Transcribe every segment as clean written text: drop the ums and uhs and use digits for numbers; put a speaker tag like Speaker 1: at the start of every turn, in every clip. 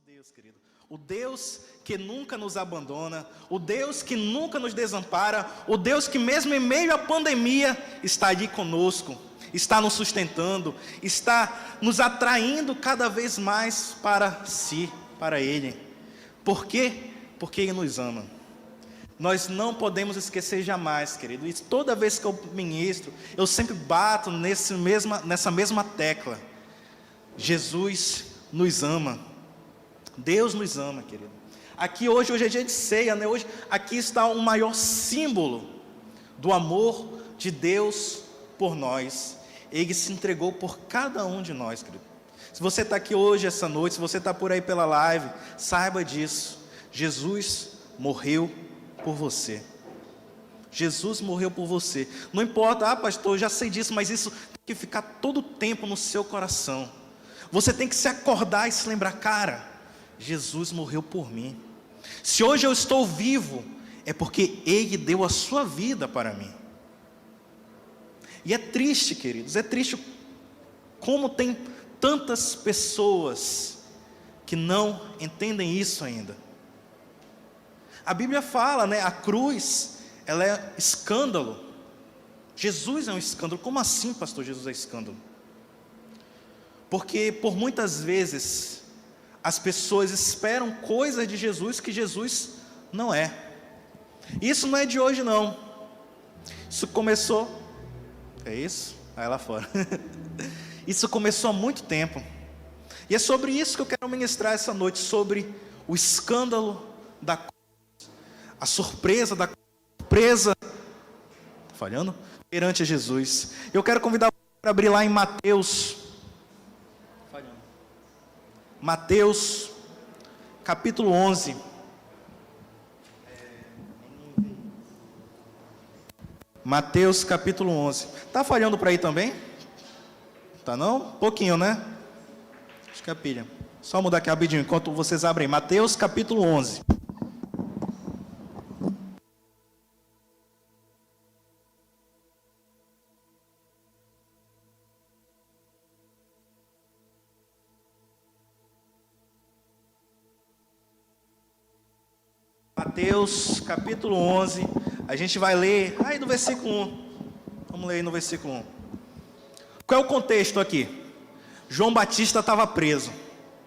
Speaker 1: Deus, querido. O Deus que nunca nos abandona, o Deus que nunca nos desampara, o Deus que mesmo em meio à pandemia está ali conosco, está nos sustentando, está nos atraindo cada vez mais para si, para Ele. Por quê? Porque Ele nos ama. Nós não podemos esquecer jamais, querido. E toda vez que eu ministro, eu sempre bato nessa mesma tecla. Jesus nos ama. Deus nos ama, querido. Aqui hoje é dia de ceia, né? Hoje, aqui está o maior símbolo do amor de Deus por nós. Ele se entregou por cada um de nós, querido. Se você está aqui hoje, essa noite, se você está por aí pela live, saiba disso. Jesus morreu por você. Jesus morreu por você. Não importa, pastor, eu já sei disso, mas isso tem que ficar todo o tempo no seu coração. Você tem que se acordar e se lembrar, cara, Jesus morreu por mim. Se hoje eu estou vivo, é porque Ele deu a sua vida para mim. E é triste, queridos, é triste como tem tantas pessoas que não entendem isso ainda. A Bíblia fala, né, a cruz, ela é escândalo. Jesus é um escândalo. Como assim, pastor, Jesus é escândalo? Porque por muitas vezes as pessoas esperam coisas de Jesus que Jesus não é. Isso não é de hoje não. Isso começou, é isso? Aí lá fora. Isso começou há muito tempo. E é sobre isso que eu quero ministrar essa noite, sobre o escândalo da cruz, a surpresa da surpresa, falhando, perante Jesus. Eu quero convidar você para abrir lá em Mateus, capítulo 11. Mateus, capítulo 11. Está falhando para aí também? Tá não? Pouquinho, né? Acho que é a pilha. Só mudar aqui rapidinho, enquanto vocês abrem. Mateus, capítulo 11. Mateus, capítulo 11, a gente vai ler, aí no versículo 1, vamos ler aí no versículo 1. Qual é o contexto aqui? João Batista estava preso.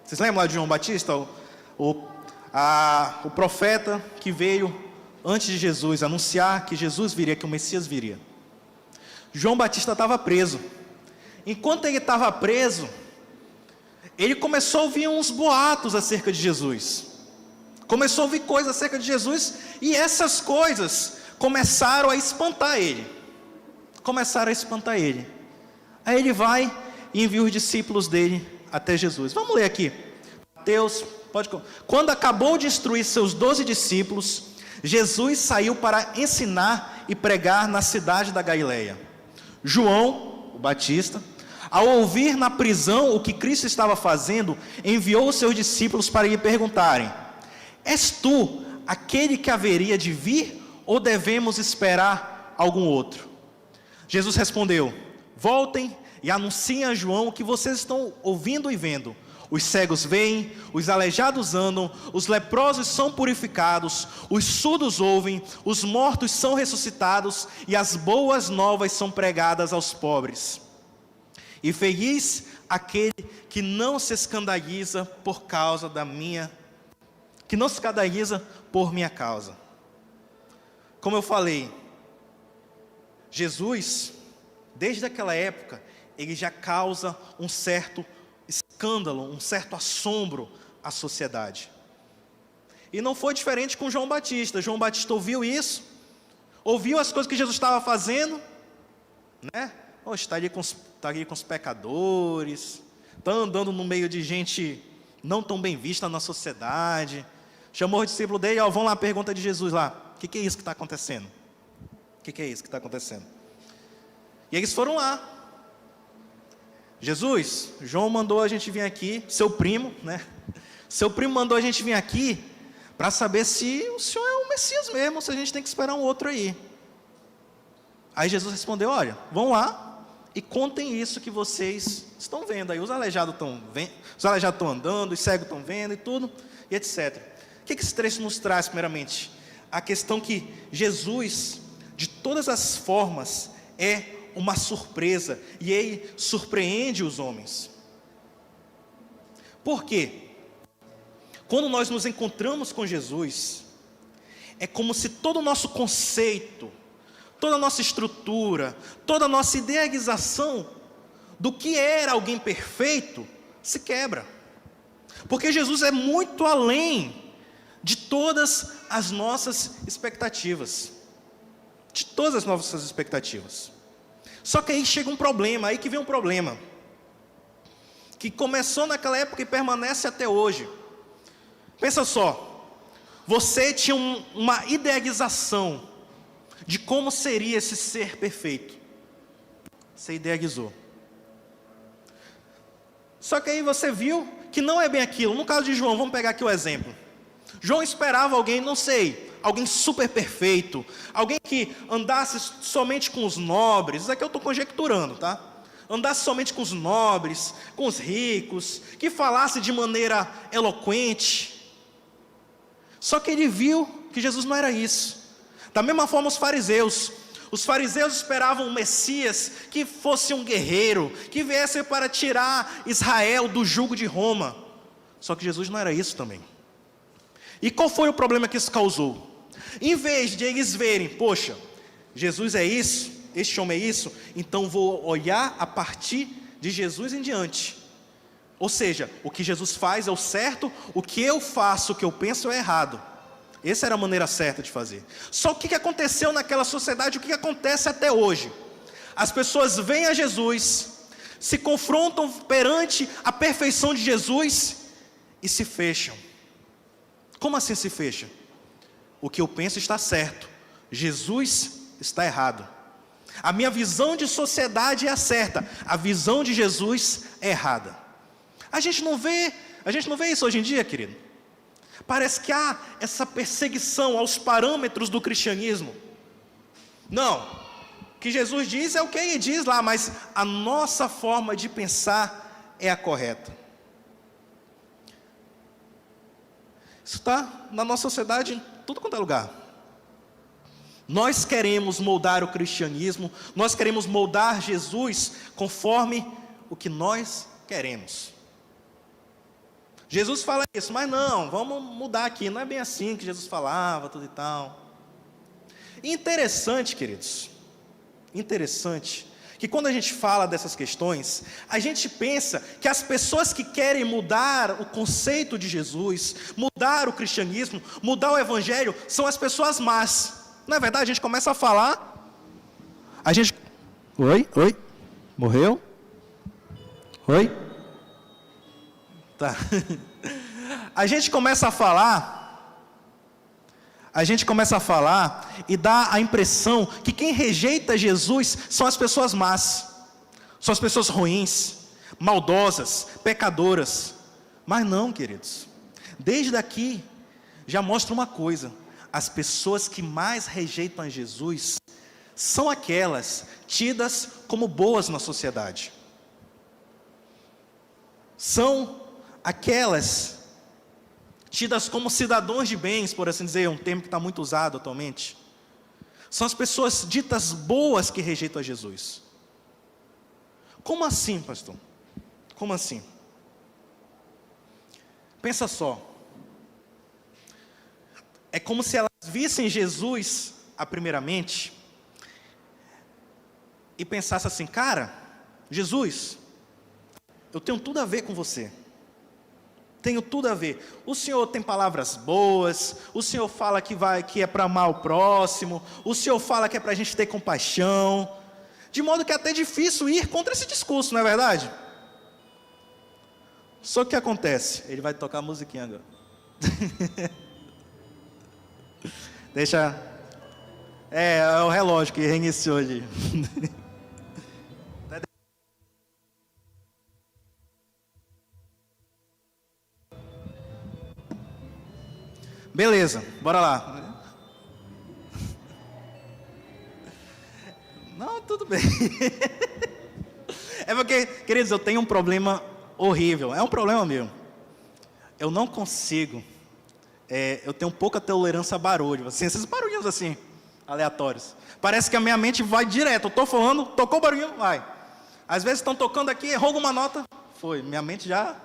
Speaker 1: Vocês lembram lá de João Batista? O profeta que veio antes de Jesus, anunciar que Jesus viria, que o Messias viria. João Batista estava preso. Enquanto ele estava preso, ele começou a ouvir uns boatos acerca de Jesus. Começou a ouvir coisas acerca de Jesus, e essas coisas começaram a espantar ele. Aí ele vai e envia os discípulos dele até Jesus. Vamos ler aqui. Mateus, quando acabou de instruir seus 12 discípulos, Jesus saiu para ensinar e pregar na cidade da Galileia. João, o Batista, ao ouvir na prisão o que Cristo estava fazendo, enviou os seus discípulos para lhe perguntarem: és tu aquele que haveria de vir, ou devemos esperar algum outro? Jesus respondeu: voltem e anunciem a João o que vocês estão ouvindo e vendo. Os cegos veem, os aleijados andam, os leprosos são purificados, os surdos ouvem, os mortos são ressuscitados, e as boas novas são pregadas aos pobres. E feliz aquele que não se escandaliza por causa da minha que não se escandaliza por minha causa. Como eu falei, Jesus, desde aquela época, ele já causa um certo escândalo, um certo assombro à sociedade. E não foi diferente com João Batista. João Batista ouviu isso, ouviu as coisas que Jesus estava fazendo, né? Está ali com os pecadores, está andando no meio de gente não tão bem vista na sociedade. Chamou o discípulo dele, vão lá a pergunta de Jesus lá. O que é isso que está acontecendo? O que é isso que está acontecendo? E eles foram lá. Jesus, João mandou a gente vir aqui, seu primo, né? Seu primo mandou a gente vir aqui para saber se o Senhor é o Messias mesmo, se a gente tem que esperar um outro aí. Aí Jesus respondeu: olha, vão lá e contem isso que vocês estão vendo aí. Os aleijados estão andando, os cegos estão vendo e tudo, e etc. O que esse trecho nos traz, primeiramente? A questão que Jesus, de todas as formas, é uma surpresa, e ele surpreende os homens. Por quê? Quando nós nos encontramos com Jesus, é como se todo o nosso conceito, toda a nossa estrutura, toda a nossa idealização do que era alguém perfeito se quebra. Porque Jesus é muito além de todas as nossas expectativas. De todas as nossas expectativas. Só que aí chega um problema, aí que vem um problema. Que começou naquela época e permanece até hoje. Pensa só, você tinha uma idealização de como seria esse ser perfeito. Você idealizou. Só que aí você viu que não é bem aquilo. No caso de João, vamos pegar aqui o exemplo. João esperava alguém, não sei, alguém super perfeito, alguém que andasse somente com os nobres. Isso aqui eu estou conjecturando, tá? Andasse somente com os nobres, com os ricos, que falasse de maneira eloquente. Só que ele viu que Jesus não era isso. Da mesma forma os fariseus esperavam um Messias que fosse um guerreiro, que viesse para tirar Israel do jugo de Roma. Só que Jesus não era isso também. E qual foi o problema que isso causou? Em vez de eles verem, poxa, Jesus é isso, este homem é isso, então vou olhar a partir de Jesus em diante. Ou seja, o que Jesus faz é o certo, o que eu faço, o que eu penso é errado. Essa era a maneira certa de fazer. Só o que aconteceu naquela sociedade, o que acontece até hoje? As pessoas veem a Jesus, se confrontam perante a perfeição de Jesus e se fecham. Como assim se fecha? O que eu penso está certo, Jesus está errado. A minha visão de sociedade é a certa, a visão de Jesus é errada. A gente não vê isso hoje em dia, querido. Parece que há essa perseguição aos parâmetros do cristianismo. Não, o que Jesus diz é o que ele diz lá, mas a nossa forma de pensar é a correta. Isso está na nossa sociedade em tudo quanto é lugar. Nós queremos moldar o cristianismo, nós queremos moldar Jesus conforme o que nós queremos. Jesus fala isso, mas não, vamos mudar aqui, não é bem assim que Jesus falava, tudo e tal. Interessante, queridos, interessante, que quando a gente fala dessas questões, a gente pensa que as pessoas que querem mudar o conceito de Jesus, mudar o cristianismo, mudar o evangelho, são as pessoas más. Não é verdade? A gente começa a falar, Oi? Morreu? Oi? Tá. A gente começa a falar e dá a impressão que quem rejeita Jesus são as pessoas más, são as pessoas ruins, maldosas, pecadoras. Mas não, queridos, desde aqui já mostra uma coisa: as pessoas que mais rejeitam a Jesus são aquelas tidas como boas na sociedade. São aquelas tidas como cidadãos de bens, por assim dizer, um termo que está muito usado atualmente. São as pessoas ditas boas que rejeitam a Jesus. Como assim, pastor? Como assim? Pensa só. É como se elas vissem Jesus, primeiramente, e pensassem assim: cara, Jesus, eu tenho tudo a ver com você. Tenho tudo a ver. O Senhor tem palavras boas, o Senhor fala que é para amar o próximo, o Senhor fala que é para a gente ter compaixão, de modo que é até difícil ir contra esse discurso, não é verdade? Só que o que acontece? Ele vai tocar a musiquinha agora. Deixa. É o relógio que reiniciou ali. Beleza, bora lá. Não, tudo bem. É porque, queridos, eu tenho um problema horrível. É um problema meu. Eu não consigo. Eu tenho pouca tolerância a barulho. Assim, esses barulhinhos assim, aleatórios. Parece que a minha mente vai direto. Eu estou falando, tocou o barulhinho, vai. Às vezes estão tocando aqui, errou alguma nota. Foi, minha mente já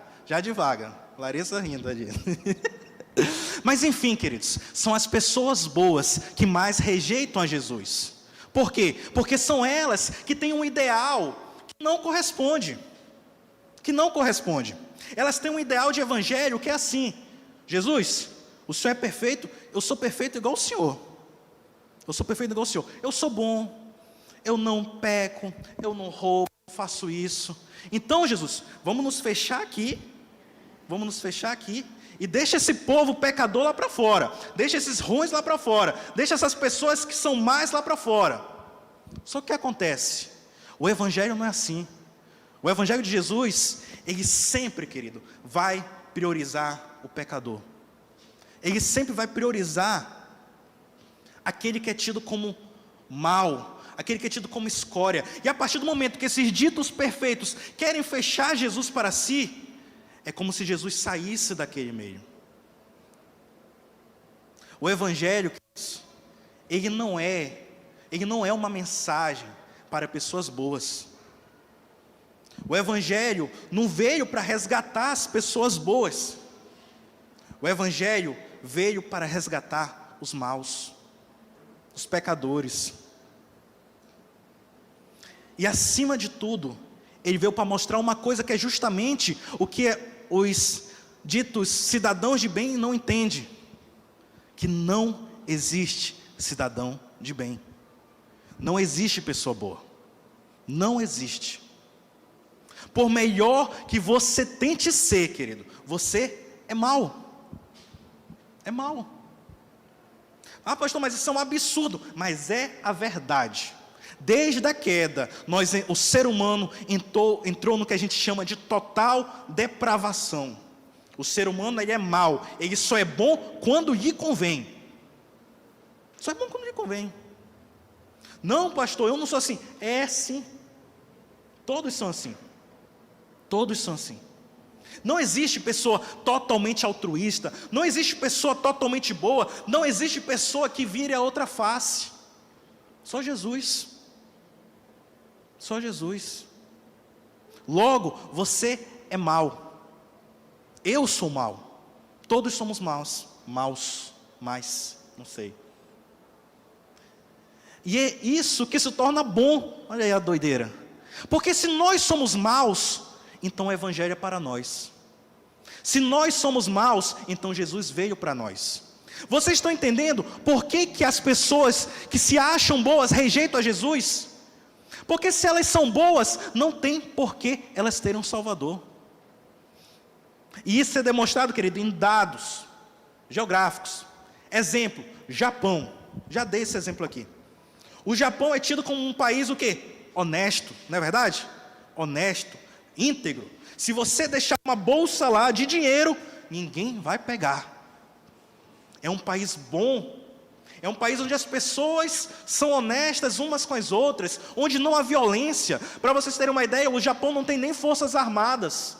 Speaker 1: divaga. Larissa rindo ali. Mas enfim, queridos, são as pessoas boas que mais rejeitam a Jesus. Por quê? Porque são elas que têm um ideal que não corresponde. Que não corresponde. Elas têm um ideal de evangelho que é assim: Jesus, o Senhor é perfeito, eu sou perfeito igual o Senhor. Eu sou perfeito igual o Senhor. Eu sou bom, eu não peco, eu não roubo, eu faço isso. Então, Jesus, vamos nos fechar aqui. Vamos nos fechar aqui. E deixa esse povo pecador lá para fora. Deixa esses ruins lá para fora. Deixa essas pessoas que são mais lá para fora. Só que o que acontece? O evangelho não é assim. O evangelho de Jesus, ele sempre, querido, vai priorizar o pecador. Ele sempre vai priorizar aquele que é tido como mal, aquele que é tido como escória. E a partir do momento que esses ditos perfeitos querem fechar Jesus para si, é como se Jesus saísse daquele meio. O evangelho, ele não é uma mensagem para pessoas boas. O evangelho não veio para resgatar as pessoas boas. O evangelho veio para resgatar os maus, os pecadores. E acima de tudo, ele veio para mostrar uma coisa que é justamente o que os ditos cidadãos de bem não entendem: que não existe cidadão de bem. Não existe pessoa boa. Não existe. Por melhor que você tente ser, querido, você é mau. É mau. Ah, pastor, mas isso é um absurdo. Mas é a verdade. Desde a queda, o ser humano entrou no que a gente chama de total depravação. O ser humano, ele é mau. Ele só é bom quando lhe convém. Só é bom quando lhe convém. Não, pastor, eu não sou assim. É sim. Todos são assim. Todos são assim. Não existe pessoa totalmente altruísta. Não existe pessoa totalmente boa. Não existe pessoa que vire a outra face. Só Jesus. Só Jesus. Logo, você é mau. Eu sou mau. Todos somos maus. Não sei. E é isso que se torna bom. Olha aí a doideira. Porque se nós somos maus, então o evangelho é para nós. Se nós somos maus, então Jesus veio para nós. Vocês estão entendendo por que as pessoas que se acham boas rejeitam a Jesus? Porque se elas são boas, não tem por que elas terem um Salvador. E isso é demonstrado, querido, em dados geográficos. Exemplo, Japão. Já dei esse exemplo aqui. O Japão é tido como um país o quê? Honesto, não é verdade? Honesto, íntegro. Se você deixar uma bolsa lá de dinheiro, ninguém vai pegar. É um país bom. É um país onde as pessoas são honestas umas com as outras, onde não há violência. Para vocês terem uma ideia, o Japão não tem nem forças armadas.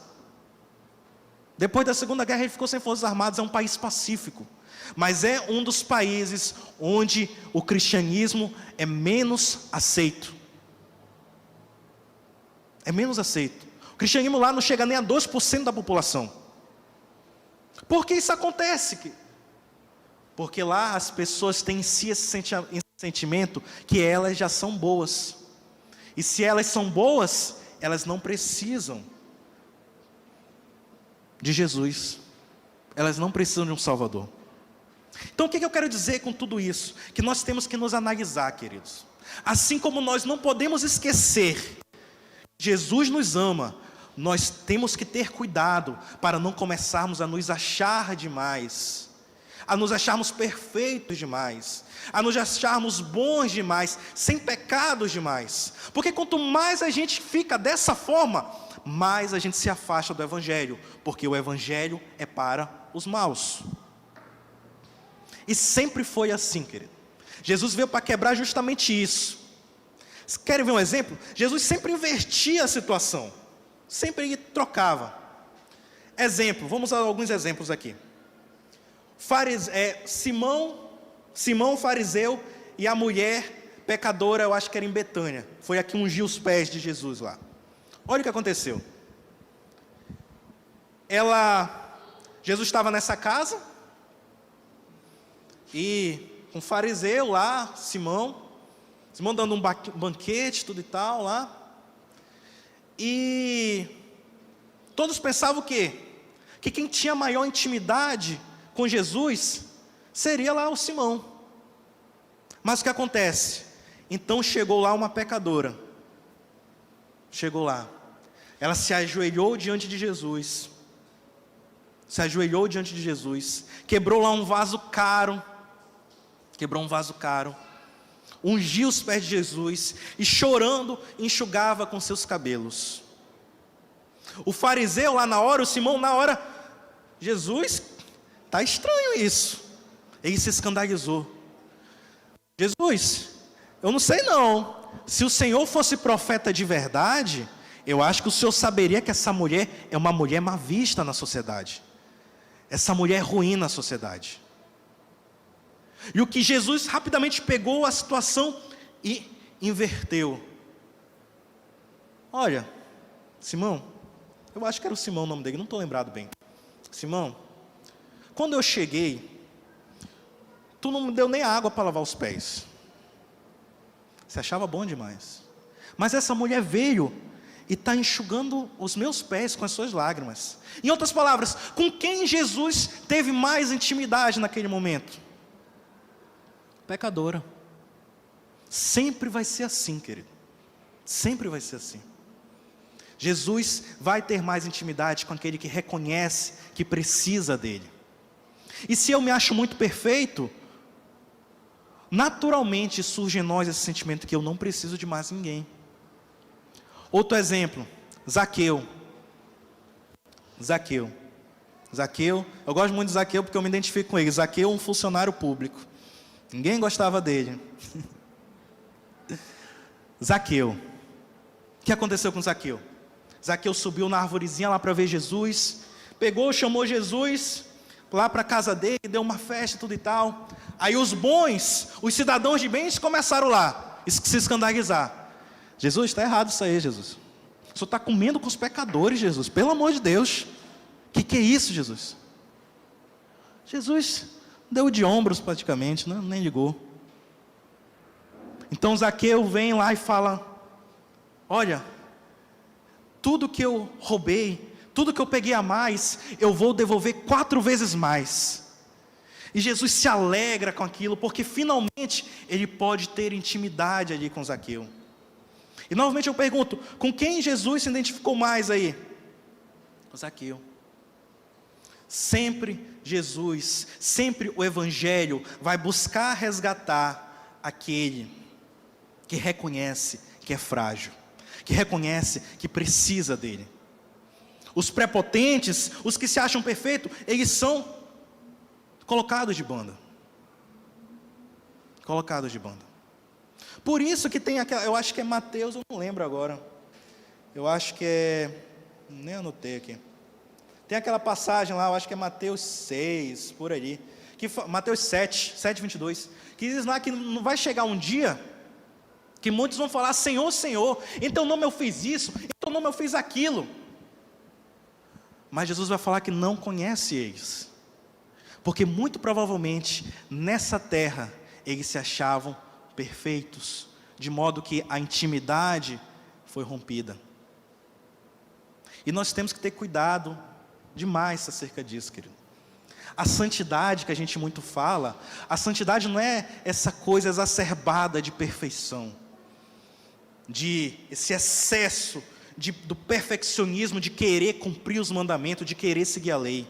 Speaker 1: Depois da Segunda Guerra ele ficou sem forças armadas. É um país pacífico. Mas é um dos países onde o cristianismo é menos aceito. É menos aceito. O cristianismo lá não chega nem a 2% da população. Por que isso acontece? Porque lá as pessoas têm em si esse sentimento que elas já são boas. E se elas são boas, elas não precisam de Jesus. Elas não precisam de um Salvador. Então o que eu quero dizer com tudo isso? Que nós temos que nos analisar, queridos. Assim como nós não podemos esquecer Jesus nos ama, nós temos que ter cuidado para não começarmos a nos achar demais, a nos acharmos perfeitos demais, a nos acharmos bons demais, sem pecados demais. Porque quanto mais a gente fica dessa forma, mais a gente se afasta do Evangelho, porque o Evangelho é para os maus. E sempre foi assim, querido. Jesus veio para quebrar justamente isso. Querem ver um exemplo? Jesus sempre invertia a situação. Sempre ele trocava. Exemplo, vamos a alguns exemplos aqui. Simão fariseu e a mulher pecadora, eu acho que era em Betânia. Foi a que ungiu os pés de Jesus lá. Olha o que aconteceu. Jesus estava nessa casa, e com o fariseu lá, Simão dando um banquete, tudo e tal lá, e todos pensavam o quê? Que quem tinha maior intimidade com Jesus seria lá o Simão. Mas o que acontece? Então chegou lá uma pecadora, ela se ajoelhou diante de Jesus, quebrou lá um vaso caro, ungiu os pés de Jesus e chorando enxugava com seus cabelos. O fariseu lá na hora, o Simão na hora, Jesus, está estranho isso. Ele se escandalizou. Jesus, eu não sei não, se o Senhor fosse profeta de verdade, eu acho que o Senhor saberia que essa mulher é uma mulher má vista na sociedade. Essa mulher é ruim na sociedade. E o que Jesus rapidamente pegou a situação e inverteu. Olha, Simão, eu acho que era o Simão o nome dele, não estou lembrado bem. Simão, quando eu cheguei, tu não me deu nem água para lavar os pés. Você achava bom demais. Mas essa mulher veio e está enxugando os meus pés com as suas lágrimas. Em outras palavras, com quem Jesus teve mais intimidade naquele momento? Pecadora. Sempre vai ser assim, querido. Sempre vai ser assim. Jesus vai ter mais intimidade com aquele que reconhece que precisa dele. E se eu me acho muito perfeito, naturalmente surge em nós esse sentimento que eu não preciso de mais ninguém. Outro exemplo, Zaqueu, eu gosto muito de Zaqueu porque eu me identifico com ele. Zaqueu é um funcionário público, ninguém gostava dele. Zaqueu, o que aconteceu com Zaqueu? Zaqueu subiu na arvorezinha lá para ver Jesus, chamou Jesus lá para a casa dele, deu uma festa, tudo e tal. Aí os cidadãos de bens começaram lá, se escandalizar. Jesus, está errado isso aí, Jesus. O senhor está comendo com os pecadores, Jesus. Pelo amor de Deus. O que é isso, Jesus? Jesus deu de ombros praticamente, né? Nem ligou. Então Zaqueu vem lá e fala: olha, tudo que eu roubei, tudo que eu peguei a mais, eu vou devolver 4 vezes mais. E Jesus se alegra com aquilo, porque finalmente ele pode ter intimidade ali com Zaqueu. E novamente eu pergunto, com quem Jesus se identificou mais aí? Com Zaqueu. Sempre Jesus, sempre o Evangelho vai buscar resgatar aquele que reconhece que é frágil, que reconhece que precisa dele. Os prepotentes, os que se acham perfeitos, eles são colocados de banda. Por isso que tem aquela, eu acho que é Mateus, eu não lembro agora. Eu acho que nem anotei aqui. Tem aquela passagem lá, eu acho que é Mateus 6, por ali. Mateus 7, 22. Que diz lá que não vai chegar um dia que muitos vão falar: Senhor, Senhor, então não eu fiz isso, então não eu fiz aquilo. Mas Jesus vai falar que não conhece eles. Porque muito provavelmente nessa terra eles se achavam perfeitos, de modo que a intimidade foi rompida. E nós temos que ter cuidado demais acerca disso, querido. A santidade que a gente muito fala, a santidade não é essa coisa exacerbada de perfeição, de esse excesso do perfeccionismo, de querer cumprir os mandamentos, de querer seguir a lei.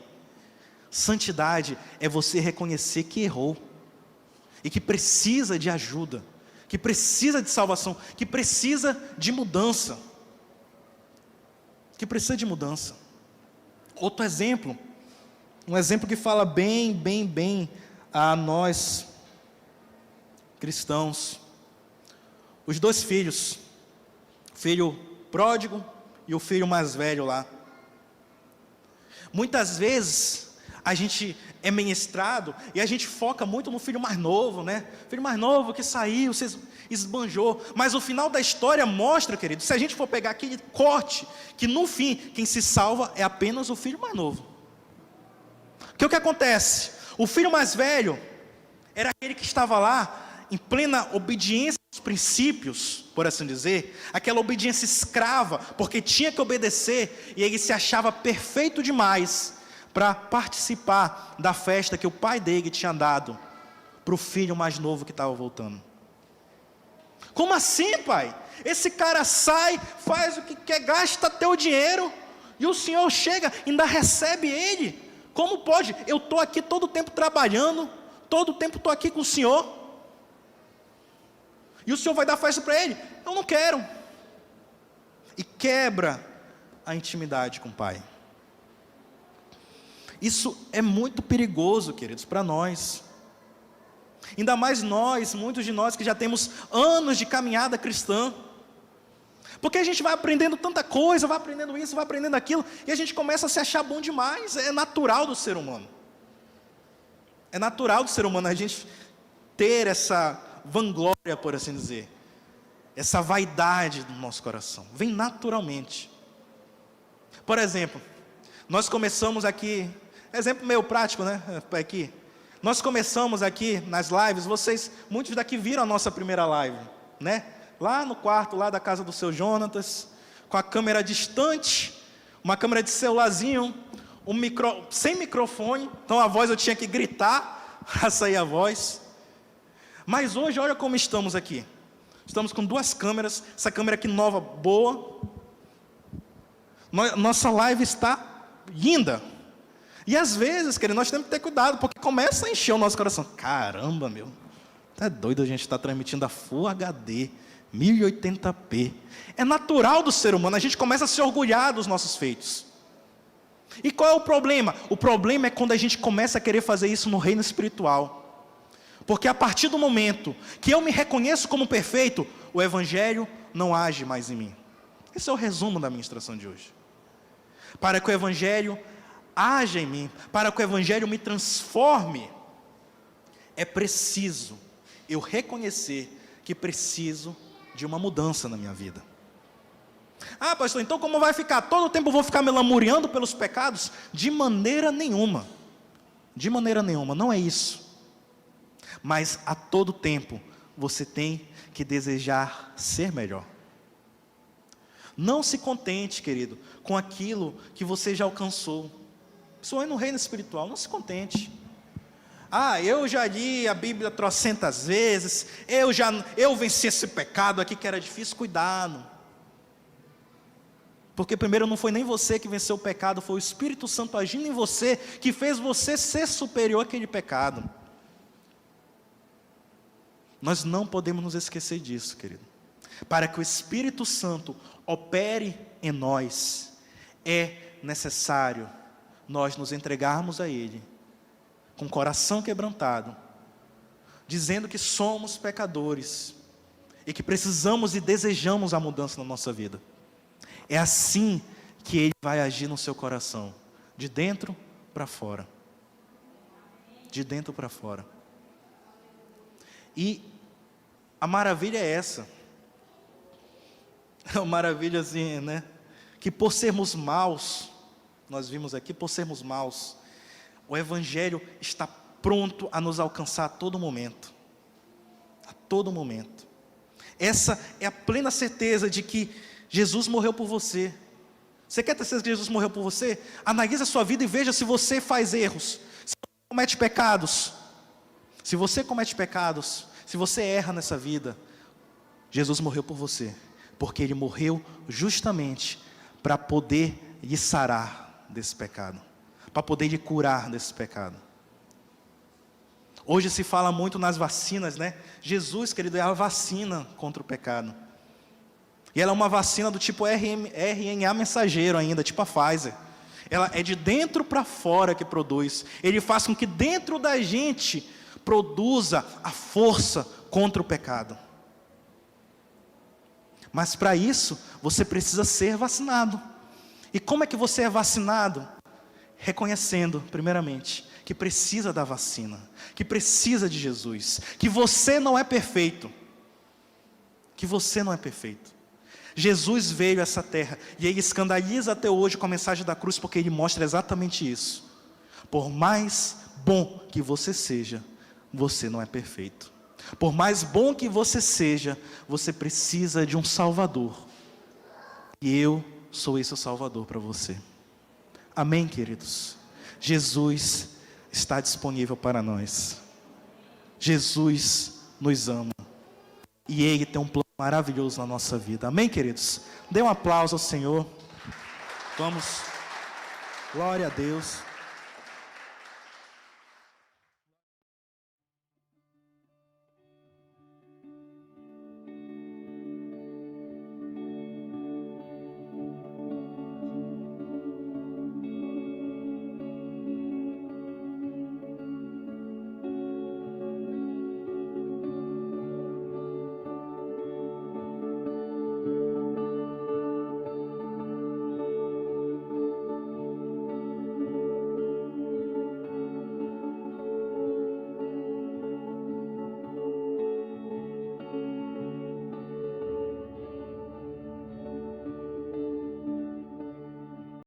Speaker 1: Santidade é você reconhecer que errou, e que precisa de ajuda, que precisa de salvação, que precisa de mudança. Outro exemplo, um exemplo que fala bem a nós cristãos. os dois filhos, o filho pródigo e o filho mais velho lá. Muitas vezes a gente é ministrado e a gente foca muito no filho mais novo, né? Filho mais novo que saiu, se esbanjou. Mas o final da história mostra, querido, se a gente for pegar aquele corte, que no fim, quem se salva é apenas o filho mais novo. Porque o que acontece? O filho mais velho era aquele que estava lá em plena obediência aos princípios, por assim dizer, aquela obediência escrava, porque tinha que obedecer, e ele se achava perfeito demais para participar da festa que o pai dele tinha dado para o filho mais novo que estava voltando. Como assim, pai? Esse cara sai, faz o que quer, gasta teu dinheiro, e o senhor chega e ainda recebe ele? Como pode? Eu estou aqui todo o tempo trabalhando, todo o tempo estou aqui com o senhor, e o senhor vai dar festa para ele? Eu não quero. E quebra a intimidade com o pai. Isso é muito perigoso, queridos, para nós. Ainda mais nós, muitos de nós que já temos anos de caminhada cristã. Porque a gente vai aprendendo tanta coisa, vai aprendendo isso, vai aprendendo aquilo, e a gente começa a se achar bom demais. É natural do ser humano. É natural do ser humano a gente ter essa vanglória, por assim dizer, essa vaidade do nosso coração, vem naturalmente. Por exemplo, nós começamos aqui, exemplo meio prático, né, aqui, nós começamos aqui nas lives, muitos daqui viram a nossa primeira live, né, lá no quarto, lá da casa do seu Jonatas, com a câmera distante, uma câmera de celularzinho, sem microfone, então a voz eu tinha que gritar para sair a voz. Mas hoje, olha como estamos aqui. Estamos com 2 câmeras, essa câmera aqui nova, boa. Nossa live está linda. E às vezes, querido, nós temos que ter cuidado, porque começa a encher o nosso coração. Caramba, meu, tá doido a gente estar transmitindo a Full HD, 1080p. É natural do ser humano, a gente começa a se orgulhar dos nossos feitos. E qual é o problema? O problema é quando a gente começa a querer fazer isso no reino espiritual. Porque a partir do momento que eu me reconheço como perfeito, o Evangelho não age mais em mim. Esse é o resumo da ministração de hoje. Para que o Evangelho haja em mim, para que o Evangelho me transforme, é preciso eu reconhecer que preciso de uma mudança na minha vida. Ah, pastor, então como vai ficar? Todo o tempo eu vou ficar me lamuriando pelos pecados? De maneira nenhuma. De maneira nenhuma, não é isso. Mas a todo tempo você tem que desejar ser melhor. Não se contente, querido, com aquilo que você já alcançou. Isso é no reino espiritual, não se contente. Ah, eu já li a Bíblia trocentas vezes, eu venci esse pecado aqui que era difícil, cuidado. Porque primeiro não foi nem você que venceu o pecado, foi o Espírito Santo agindo em você, que fez você ser superior àquele pecado. Nós não podemos nos esquecer disso, querido. Para que o Espírito Santo opere em nós, é necessário nós nos entregarmos a Ele, com o coração quebrantado, dizendo que somos pecadores, e que precisamos e desejamos a mudança na nossa vida. É assim que Ele vai agir no seu coração, de dentro para fora. De dentro para fora. E a maravilha é essa. É uma maravilha assim, né? Que por sermos maus, nós vimos aqui, por sermos maus, o Evangelho está pronto a nos alcançar a todo momento. A todo momento. Essa é a plena certeza de que Jesus morreu por você. Você quer ter certeza que Jesus morreu por você? Analise a sua vida e veja se você faz erros, se você comete pecados. Se você comete pecados, se você erra nessa vida, Jesus morreu por você, porque Ele morreu justamente para poder lhe sarar desse pecado, para poder lhe curar desse pecado. Hoje se fala muito nas vacinas, né? Jesus, querido, é a vacina contra o pecado. E ela é uma vacina do tipo RNA mensageiro ainda, tipo a Pfizer. Ela é de dentro para fora que produz. Ele faz com que dentro da gente produza a força contra o pecado. Mas para isso, você precisa ser vacinado. E como é que você é vacinado? Reconhecendo, primeiramente, que precisa da vacina, que precisa de Jesus, que você não é perfeito, que você não é perfeito. Jesus veio a essa terra, e Ele escandaliza até hoje com a mensagem da cruz, porque Ele mostra exatamente isso. Por mais bom que você seja, você não é perfeito. Por mais bom que você seja, você precisa de um Salvador. E eu sou esse o Salvador para você. Amém, queridos? Jesus está disponível para nós. Jesus nos ama. E Ele tem um plano maravilhoso na nossa vida. Amém, queridos? Dê um aplauso ao Senhor. Vamos. Glória a Deus.